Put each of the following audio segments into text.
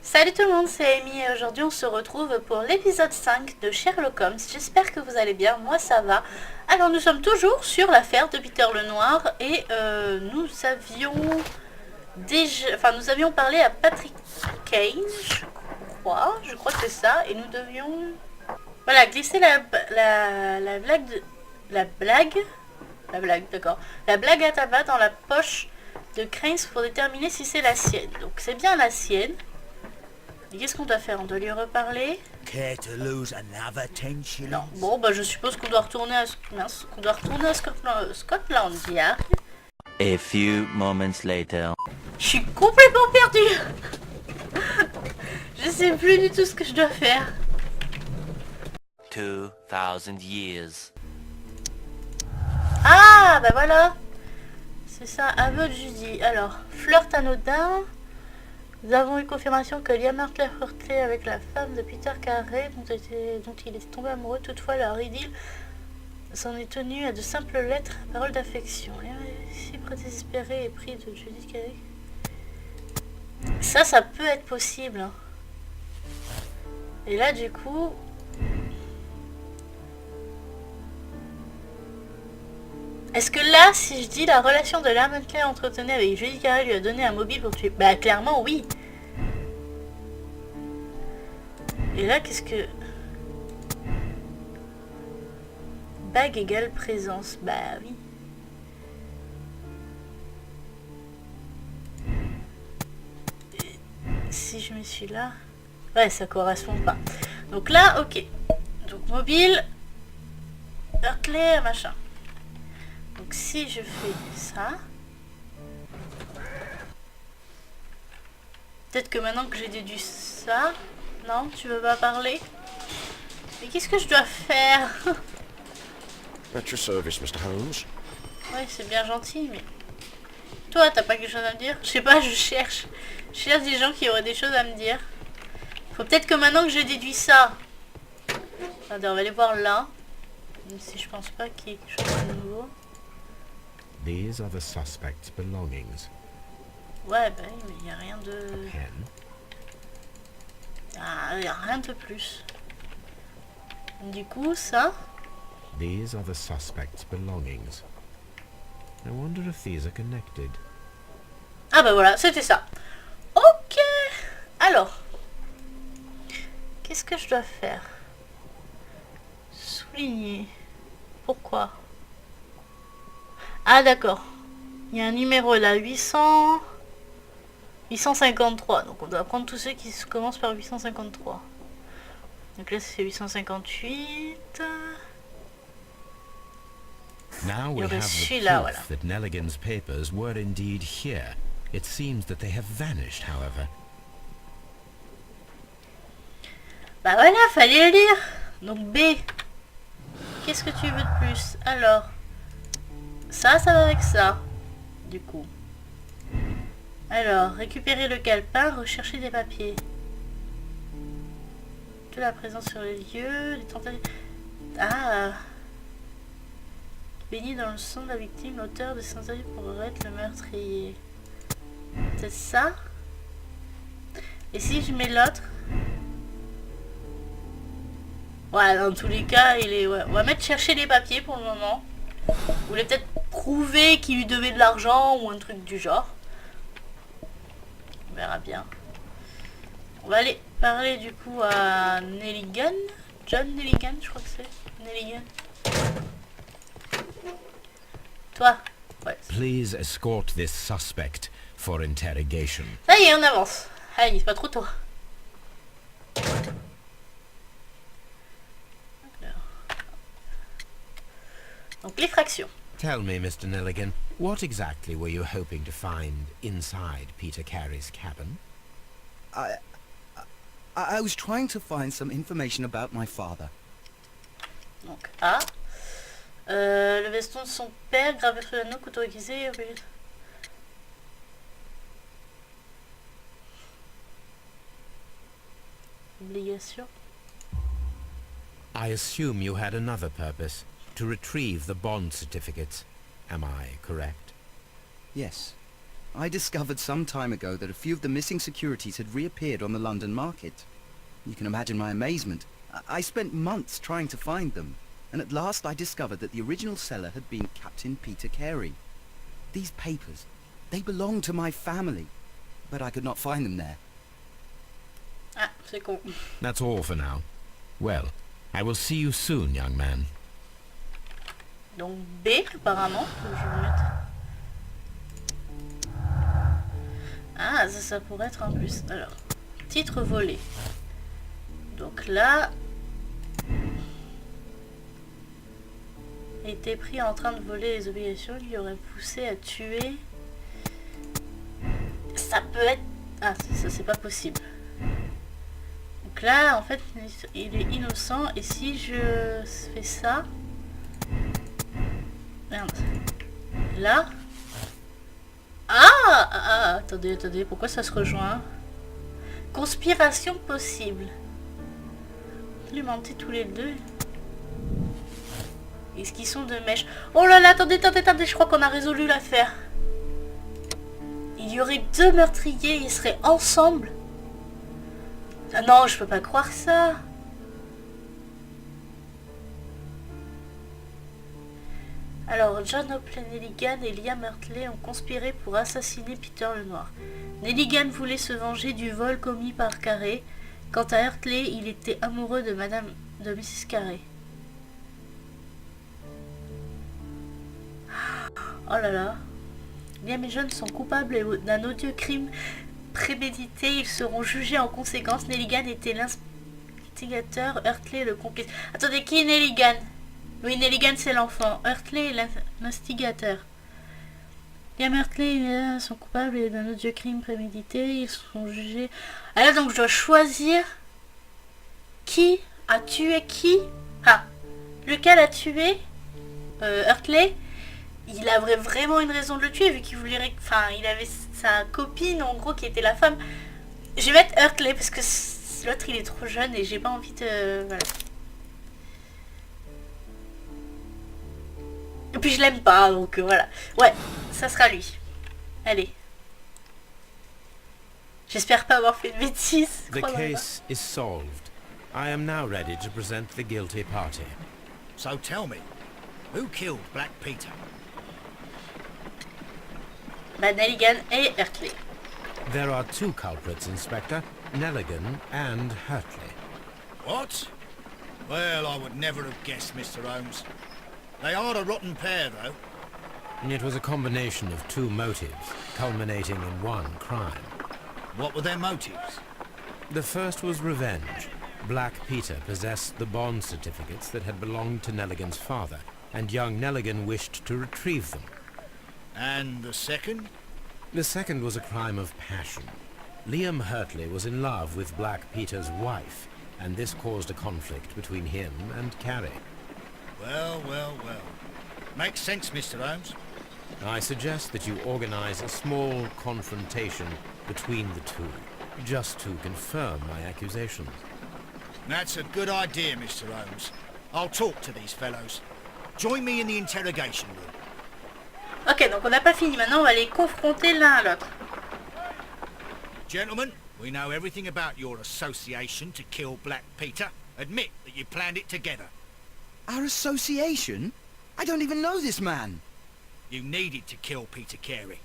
Salut tout le monde, c'est Amy et aujourd'hui on se retrouve pour l'épisode 5 de Sherlock Holmes. J'espère que vous allez bien, moi ça va. Alors nous sommes toujours sur l'affaire de Peter le Noir et nous avions parlé à Patrick Kane, je crois que c'est ça, et nous devions glisser la blague à tabac dans la poche de Cranes pour déterminer si c'est la sienne. Donc c'est bien la sienne. Et qu'est-ce qu'on doit faire? On doit lui reparler? Non. Bon, bah je suppose qu'on doit retourner à Scotland Yard. A few moments later. Je suis complètement perdue. Je sais plus du tout ce que je dois faire. 2000 years. Ah, bah voilà. C'est ça, aveu de Judy. Alors, flirt anodin. Nous avons eu confirmation que Liam Martley flirtait avec la femme de Peter Carey, dont il est tombé amoureux. Toutefois, leur idylle s'en est tenue à de simples lettres, paroles d'affection. Si désespéré et pris de Judy Carey. Ça peut être possible. Hein. Et là, du coup... Est-ce que là, si je dis la relation de Liam Martley entretenue avec Judy Carey lui a donné un mobile pour tuer? Bah clairement oui. Et là, qu'est-ce que... Bague égale présence. Bah oui. Et si je me suis là... Ouais, ça correspond pas. Donc là, ok. Donc mobile... Martley, machin. Donc si je fais ça... Peut-être que maintenant que j'ai déduit ça... Non, tu veux pas parler? Mais qu'est-ce que je dois faire? At your service, Mr. Holmes. Ouais, c'est bien gentil, mais... Toi, t'as pas quelque chose à me dire? Je sais pas, je cherche. Je cherche des gens qui auraient des choses à me dire. Faut peut-être que maintenant que j'ai déduit ça... Attendez, on va aller voir là. Même si je pense pas qu'il y ait quelque chose de nouveau. These are the suspect's belongings. Ouais, bah oui, mais il n'y a rien de... Pen. Ah, il n'y a rien de plus. Du coup, ça... These are the suspect's belongings. I wonder if these are connected. Ah bah voilà, c'était ça. Ok. Alors. Qu'est-ce que je dois faire? Souligner. Pourquoi? Ah d'accord. Il y a un numéro là, 853. Donc on doit prendre tous ceux qui commencent par 853. Donc là c'est 858. Now we have the proof that Nelligan's papers were indeed here. It seems that they have vanished, however. Bah voilà, fallait le lire. Donc B. Qu'est-ce que tu veux de plus? Alors, ça va avec ça. Du coup. Alors, récupérer le calepin, rechercher des papiers. De la présence sur les lieux, les tentatives... Ah. Baigné dans le sang de la victime, l'auteur de ces tentatives pourrait être le meurtrier. C'est ça. Et si je mets l'autre? Ouais, dans tous les cas, il est... Ouais. On va mettre chercher les papiers pour le moment. Vous voulez peut-être prouver qu'il lui devait de l'argent ou un truc du genre. On verra bien. On va aller parler du coup à Nelligan. John Nelligan, je crois que c'est. Nelligan. Toi. Ouais. Please escort this suspect for interrogation. Ça y est, on avance. Allez, c'est pas trop tôt. Donc les fractions. Tell me, Mr. Nelligan, what exactly were you hoping to find inside Peter Carey's cabin? I was trying to find some information about my father. Donc A. Le veston de son père, gravé sur l'anneau, couteau aiguisé. Obligation. I assume you had another purpose, to retrieve the bond certificates. Am I correct? Yes. I discovered some time ago that a few of the missing securities had reappeared on the London market. You can imagine my amazement. I spent months trying to find them, and at last I discovered that the original seller had been Captain Peter Carey. These papers, they belong to my family, but I could not find them there. Ah, c'est con. That's all for now. Well, I will see you soon, young man. Donc B, apparemment, que je vais mettre. Ah, ça pourrait être un plus. Alors, titre volé. Donc là, était pris en train de voler les obligations qui auraient poussé à tuer. Ça peut être... Ah, ça c'est pas possible. Donc là, en fait, il est innocent. Et si je fais ça... Merde. Là... attendez, pourquoi ça se rejoint? Conspiration possible. Implémenter tous les deux. Est-ce qu'ils sont de mèche? Oh là là, attendez, je crois qu'on a résolu l'affaire. Il y aurait deux meurtriers, ils seraient ensemble. Ah non, je peux pas croire ça. Alors, John Opley Nelligan et Liam Hurtley ont conspiré pour assassiner Peter le Noir. Nelligan voulait se venger du vol commis par Carey. Quant à Hurtley, il était amoureux de Mrs. Carey. Oh là là. Liam et John sont coupables d'un odieux crime prémédité. Ils seront jugés en conséquence. Nelligan était l'instigateur, Hurtley le complice. Attendez, qui est Nelligan? Oui, Nelligan c'est l'enfant. Hurtley est l'instigateur. Liam Hurtley sont coupables d'un odieux crime prémédité. Ils seront jugés. Ah là, donc je dois choisir qui a tué qui. Ah, lequel a tué Hurtley. Il avait vraiment une raison de le tuer vu qu'il voulait... Enfin, il avait sa copine en gros qui était la femme. Je vais mettre Hurtley parce que l'autre il est trop jeune et j'ai pas envie de... Voilà. Et puis je l'aime pas donc voilà. Ouais, ça sera lui. Allez. J'espère pas avoir fait de bêtises. The case is solved. I am now ready to present the guilty party. So tell me, who killed Black Peter? Nelligan et Hurtley. There are two culprits, Inspector. Nelligan and Hurtley. What? Well, I would never have guessed, Mr. Holmes. They are a rotten pair, though. It was a combination of two motives, culminating in one crime. What were their motives? The first was revenge. Black Peter possessed the bond certificates that had belonged to Nelligan's father, and young Nelligan wished to retrieve them. And the second? The second was a crime of passion. Liam Hurtley was in love with Black Peter's wife, and this caused a conflict between him and Carey. Well. Makes sense, Mr. Holmes. I suggest that you organize a small confrontation between the two, just to confirm my accusations. That's a good idea, Mr. Holmes. I'll talk to these fellows. Join me in the interrogation room. Ok, donc on n'a pas fini. Maintenant, on va les confronter l'un à l'autre. Gentlemen, we know everything about your association to kill Black Peter. Admit that you planned it together. Our association? I don't even know this man. You needed to kill Peter Carey.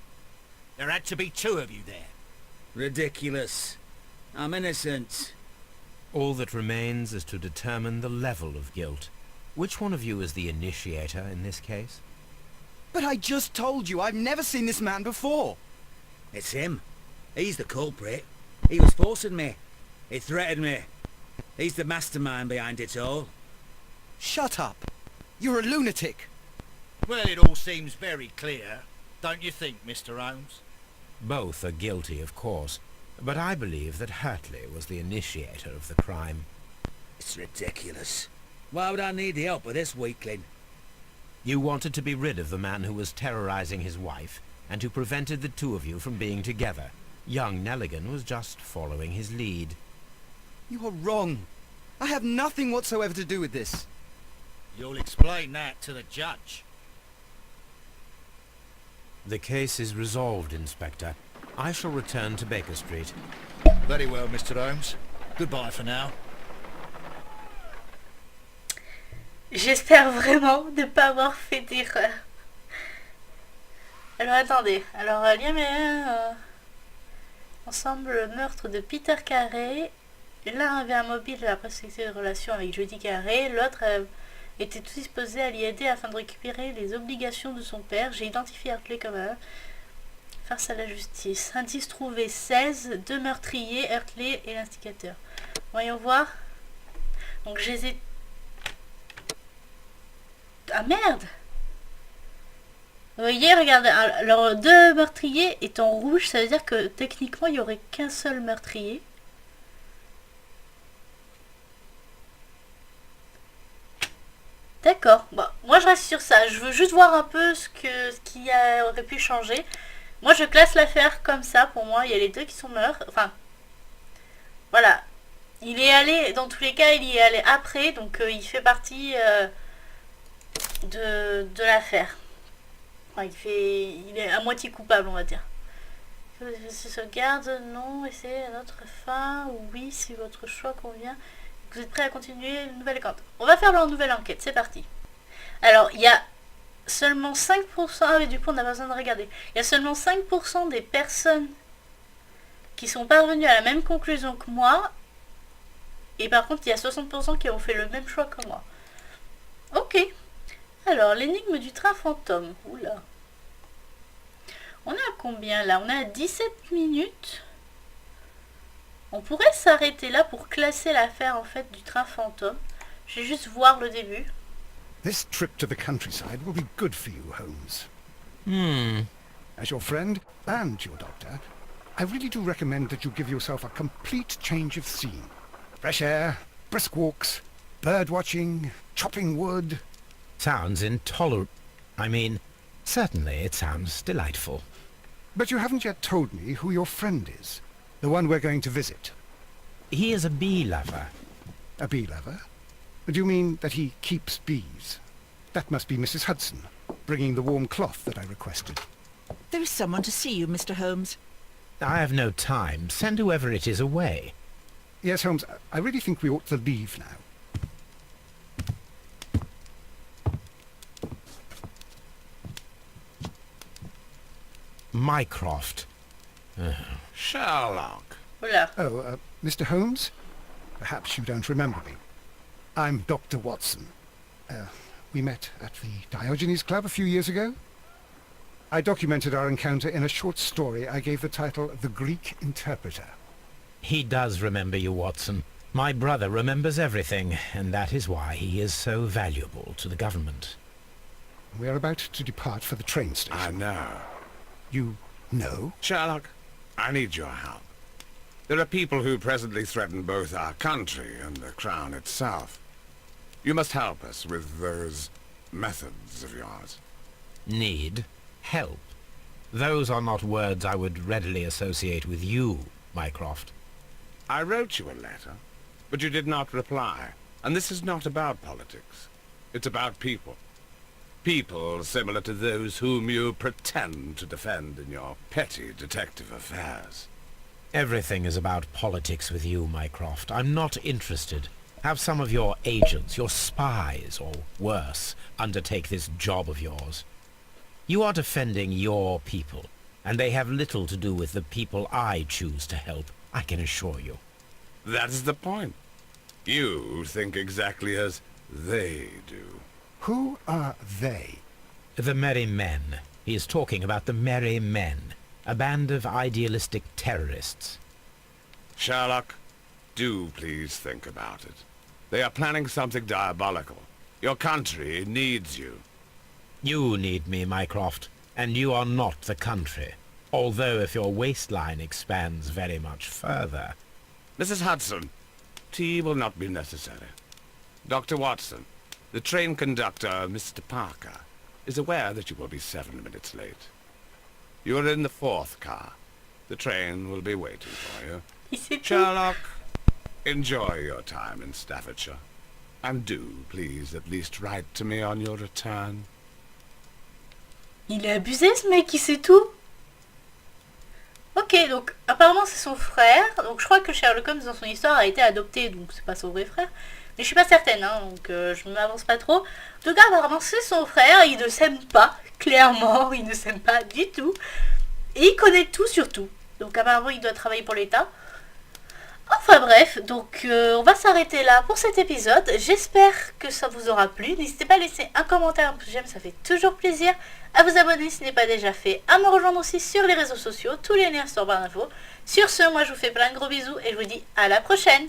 There had to be two of you there. Ridiculous. I'm innocent. All that remains is to determine the level of guilt. Which one of you is the initiator in this case? But I just told you I've never seen this man before. It's him. He's the culprit. He was forcing me. He threatened me. He's the mastermind behind it all. Shut up. You're a lunatic. Well, it all seems very clear, don't you think, Mr. Holmes? Both are guilty, of course, but I believe that Hurtley was the initiator of the crime. It's ridiculous. Why would I need the help of this weakling? You wanted to be rid of the man who was terrorizing his wife, and who prevented the two of you from being together. Young Nelligan was just following his lead. You are wrong. I have nothing whatsoever to do with this. You'll explain that to the judge. The case is resolved, Inspector. I shall return to Baker Street. Very well, Mr. Holmes. Goodbye for now. J'espère vraiment ne pas avoir fait d'erreur. Alors attendez, alors lien ensemble meurtre de Peter Carré. L'un avait un mobile à la prospective de relation avec Judy Carré, l'autre était tout disposé à l'y aider afin de récupérer les obligations de son père. J'ai identifié Hartley comme un farce à la justice. Indice trouvé 16, 2 meurtriers, Hartley et l'instigateur. Voyons voir. Donc je les ai... Ah merde! Vous voyez, regardez, alors 2 meurtriers est en rouge, ça veut dire que techniquement il n'y aurait qu'un seul meurtrier. D'accord, bon, moi je reste sur ça, je veux juste voir un peu ce qui aurait pu changer. Moi je classe l'affaire comme ça, pour moi il y a les 2 qui sont morts, enfin, voilà. Il est allé, dans tous les cas il y est allé après, donc il fait partie de l'affaire. Enfin, il est à moitié coupable, on va dire. Sauvegarde, non, essayez à notre fin, ou oui, si votre choix convient. Vous êtes prêt à continuer une nouvelle enquête? On va faire la nouvelle enquête, c'est parti. Alors, il y a seulement 5%, ah mais du coup on n'a pas besoin de regarder. Il y a seulement 5% des personnes qui sont parvenues à la même conclusion que moi. Et par contre, il y a 60% qui ont fait le même choix que moi. Ok. Alors, l'énigme du train fantôme. Oula. On est à combien là? On est à 17 minutes. On pourrait s'arrêter là pour classer l'affaire en fait du train fantôme. Je vais juste voir le début. This trip to the countryside will be good for you, Holmes. As your friend and your doctor, I really do recommend that you give yourself a complete change of scene. Fresh air, brisk walks, bird watching, chopping wood. Sounds intolerable. I mean, certainly it sounds delightful. But you haven't yet told me who your friend is, the one we're going to visit. He is a bee lover. A bee lover? Do you mean that he keeps bees? That must be Mrs. Hudson, bringing the warm cloth that I requested. There is someone to see you, Mr. Holmes. I have no time. Send whoever it is away. Yes, Holmes, I really think we ought to leave now. Mycroft. Sherlock. Oula. Oh, Mr. Holmes? Perhaps you don't remember me. I'm Dr. Watson. We met at the Diogenes Club a few years ago. I documented our encounter in a short story I gave the title The Greek Interpreter. He does remember you, Watson. My brother remembers everything, and that is why he is so valuable to the government. We are about to depart for the train station. I know. You know? Sherlock, I need your help. There are people who presently threaten both our country and the Crown itself. You must help us with those methods of yours. Need? Help? Those are not words I would readily associate with you, Mycroft. I wrote you a letter, but you did not reply. And this is not about politics. It's about people. People similar to those whom you pretend to defend in your petty detective affairs. Everything is about politics with you, Mycroft. I'm not interested. Have some of your agents, your spies, or worse, undertake this job of yours. You are defending your people, and they have little to do with the people I choose to help, I can assure you. That is the point. You think exactly as they do. Who are they? The Merry Men. He is talking about the Merry Men, a band of idealistic terrorists. Sherlock, do please think about it. They are planning something diabolical. Your country needs you. You need me, Mycroft, and you are not the country. Although if your waistline expands very much further... Mrs. Hudson, tea will not be necessary. Dr. Watson, the train conductor, Mr. Parker, is aware that you will be 7 minutes late. You are in the 4th car. The train will be waiting for you. Sherlock, enjoy your time in Staffordshire. And do, please, at least write to me on your return. Il est abusé ce mec, il sait tout. Ok, donc apparemment c'est son frère. Donc je crois que Sherlock Holmes dans son histoire a été adopté, donc c'est pas son vrai frère. Mais je suis pas certaine, hein, donc je ne m'avance pas trop. En tout cas, apparemment c'est son frère, il ne s'aime pas, clairement, il ne s'aime pas du tout. Et il connaît tout sur tout. Donc apparemment il doit travailler pour l'État. Enfin bref, donc on va s'arrêter là pour cet épisode. J'espère que ça vous aura plu. N'hésitez pas à laisser un commentaire, un pouce j'aime, ça fait toujours plaisir. À vous abonner si ce n'est pas déjà fait. À me rejoindre aussi sur les réseaux sociaux. Tous les liens sont en barre d'infos. Sur ce, moi je vous fais plein de gros bisous et je vous dis à la prochaine.